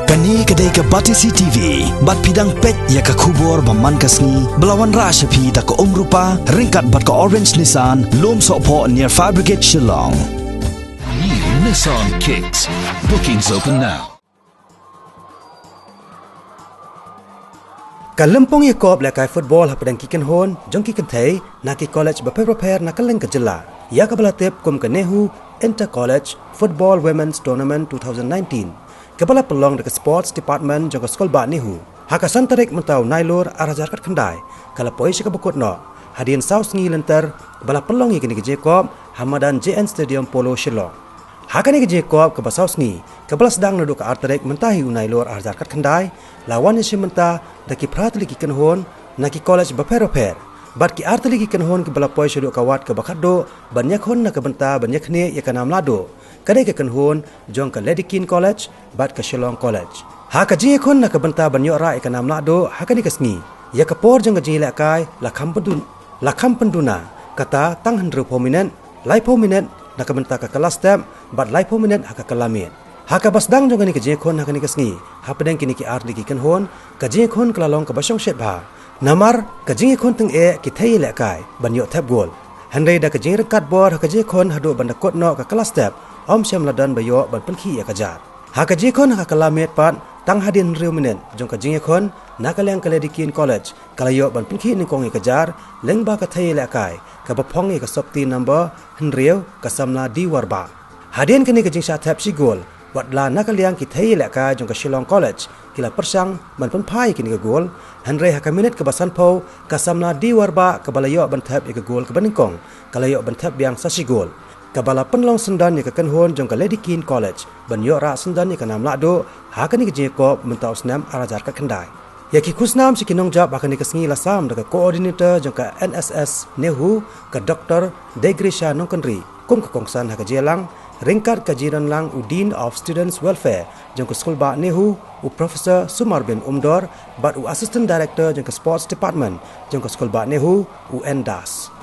Kani kedai ke Batisi TV, bat pidang pet ya ke kubur baman kasni, belawan rasa pi da ke rupa, ringkat bat ke orange Nissan, lom sokpo near Fire Brigade Shillong. New Nissan Kicks. Bookings open now. Kalempong Yakob lekai football hapadang kikan hon, jong kikan thai, naki college prepare nakaleng ke jela. Ya kabalatip kum ke Nehu Inter College Football Women's Tournament 2019. Kabala pelong dekat Sports Department jong ke sekolah ba Nehu. Haka santarik mentau nailur arajar kat kendai. Kala poi sika bekut no. Hadian South ngi lenter bala pelong ikini ke Jacob Hamadan JN Stadium Polo Shillong. Haka ni ke Jacob ke South ngi. Kabala sedang nuduk ke artarik mentahi nailur arajar kat kendai. Lawan yang mentah daki pratli kikan hon naki college prepare. Bat ki artli kikan hon ke bala poi shuduk kawat ke bakado banyak hon nak benta banyak ni ya kanam Lahduh. Kadai ke hon jong ke Keane College bat ke Shillong College. Haka jing hon nak benta banyak ra ya kanam Lahduh haka ni kesngi. Ya ke por jong ke jing lekai lakam penduna kata tang hendru prominent lai prominent nak benta ke kelas step bat lai prominent haka kelamit. Haka basdang jong ni ke jing hon haka ni kesngi. Hapadang kini ki artli kikan hon ke jing hon kelalong ke basong shet ba. Namar ke jing hon teng ki thai lekai banyak tap gol. Handai da ke jing rekat bor haka jing hon hadu banda kot no ke kelas step. Om Syam Ladan bayo ban penki ya kajar. Haka jikon haka kalamet pat tang hadin riu minen jong ka jingekon nakaleng kale di Keane College kalayo ban penki ni kong ya kajar leng ba ka thai lekai ka bapong ya ka sopti number henriu ka samla di warba. Hadin kini ka jing sha tap si gol watla nakaliang ki thai lekai jong ka Shillong College kila persang ban penpai kini ka gol henrei haka minit ka basan po ka samla di warba ka balayo ban tap ya ka gol ka baningkong kalayo ban tap biang sa si gol. Kabala penlong sendan ya kekan hon jong ke Keane College banyo ra sendan ya kanam Lahduh haka ni ke Jacob mentau snam arajar ka kendai ya ki kusnam si kinong job haka ni kesngi lasam dekat coordinator jong ke NSS Nehu ke Dr. Degrisha Nongkenri kum ke kongsan haka jelang ringkat kajiran lang Udin of Students Welfare jong ke sekolah ba Nehu u Professor Sumar bin Umdor bat u Assistant Director jong ke Sports Department jong ke sekolah ba Nehu u Endas.